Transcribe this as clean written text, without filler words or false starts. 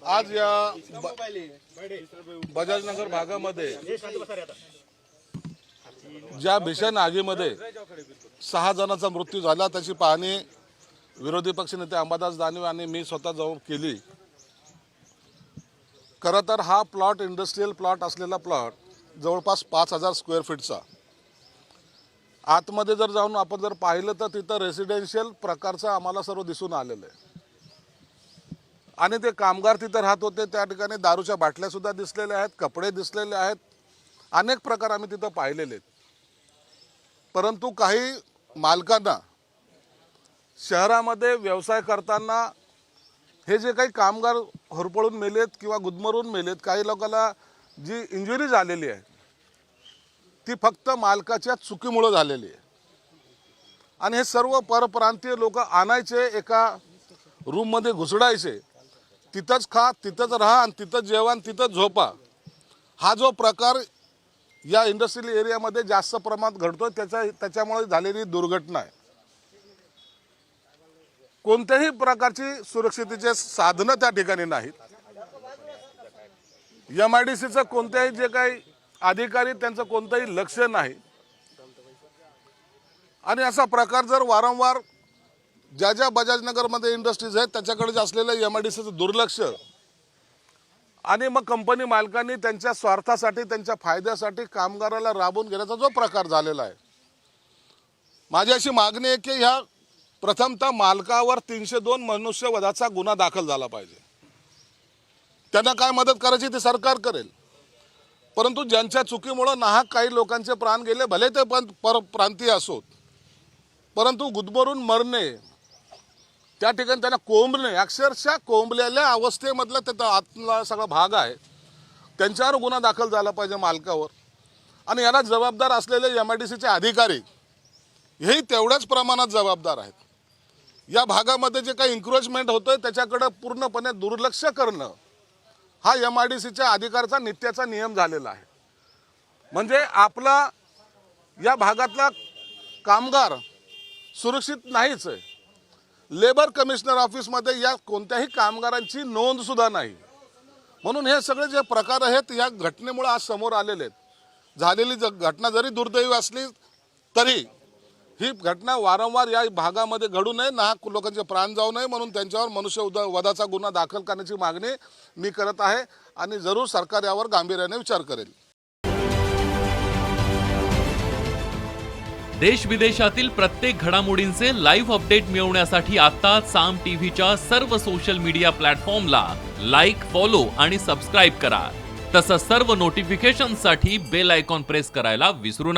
आज या बजाजनगर भागामध्ये ज्या भीषण आगीमध्ये 6 जणांचा मृत्यू झाला त्याची पाहणी विरोधी पक्षनेते अंबादास दानवे आणि मी स्वतः जाऊन केली। खरं तर हा प्लॉट इंडस्ट्रियल प्लॉट असलेला प्लॉट जवळपास 5000 स्क्वेअर फीटचा। आतमध्ये जर जाऊन आपण जर पाहिलं तर तिथं रेसिडेन्शियल प्रकारचं आम्हाला सर्व दिसून आलेलं आहे आणि ते कामगार तिथं राहत होते। त्या ठिकाणी दारूच्या बाटल्या सुद्धा दिसलेल्या आहेत, कपडे दिसलेले आहेत, अनेक प्रकार आम्ही तिथं पाहिलेले आहेत। परंतु काही मालकांना शहरामध्ये व्यवसाय करताना हे जे काही कामगार होरपळून मेलेत किंवा गुदमरून मेलेत, काही लोकांना जी इंजुरी झालेली आहे ती फक्त मालकाच्या चुकीमुळे झालेली आहे आणि हे सर्व परप्रांतीय लोक आणायचे, एका रूममध्ये घुसडायचे, तिथंच खा, तिथंच राहा आणि तिथंच जेवा आणि तिथंच झोपा। हा जो प्रकार या इंडस्ट्रियल एरियामध्ये जास्त प्रमाणात घडतो त्याच्यामुळे झालेली दुर्घटना आहे। कोणत्याही प्रकारची सुरक्षिततेचे साधनं त्या ठिकाणी नाहीत। MIDCचं कोणत्याही जे काही अधिकारी त्यांचं कोणतंही लक्ष नाही आणि असा प्रकार जर वारंवार ज्या बजाजनगरमध्ये इंडस्ट्रीज आहेत त्याच्याकडे असलेलं MIDCचं दुर्लक्ष आणि मग कंपनी मालकांनी त्यांच्या स्वार्थासाठी त्यांच्या फायद्यासाठी कामगाराला राबवून घेण्याचा जो प्रकार झालेला आहे, माझी अशी मागणी आहे की ह्या प्रथमतः मालकावर 302 मनुष्यवधाचा गुन्हा दाखल झाला पाहिजे। त्यांना काय मदत करायची ते सरकार करेल, परंतु ज्यांच्या चुकीमुळे नाहक काही लोकांचे प्राण गेले, भले ते पण परप्रांतीय असोत, परंतु गुदमरून मरणे, त्या ठिकाणी त्यांना कोंबणे, अक्षरशः कोंबलेल्या अवस्थेमधला त्याचा आतला सगळा भाग आहे, त्यांच्यावर गुन्हा दाखल झाला पाहिजे मालकावर। आणि याला जबाबदार असलेले MIDCचे अधिकारी हेही तेवढ्याच प्रमाणात जबाबदार आहेत। या भागामध्ये जे काही एन्क्रोचमेंट होतोय त्याच्याकडे पूर्णपणे दुर्लक्ष करणं हा MIDCच्या अधिकाराचा नित्याचा नियम झालेला आहे। म्हणजे आपला या भागातला कामगार सुरक्षित नाहीच आहे। लेबर कमिशनर ऑफिसमध्ये या कोणत्याही कामगारांची नोंद सुद्धा नाही। म्हणून हे सगळे जे प्रकार आहेत या घटनेमुळे आज समोर आलेले आहेत। झालेली घटना जरी दुर्दैवी असली तरी ही घटना वारंवार या भागामध्ये घडू नये, नाहक लोकांचे प्राण जाऊ नये, म्हणून त्यांच्यावर मनुष्यवधाचा गुन्हा दाखल करण्याची मागणी मी करत आहे आणि जरूर सरकार यावर गांभीर्याने विचार करेल। देश विदेशातील प्रत्येक घडामोडींचे लाईव्ह अपडेट मिळवण्यासाठी आता साम टीव्हीच्या सर्व सोशल मीडिया प्लॅटफॉर्मला लाईक, फॉलो आणि सबस्क्राईब करा। तसंच सर्व नोटिफिकेशनसाठी बेल आयकॉन प्रेस करायला विसरू नका।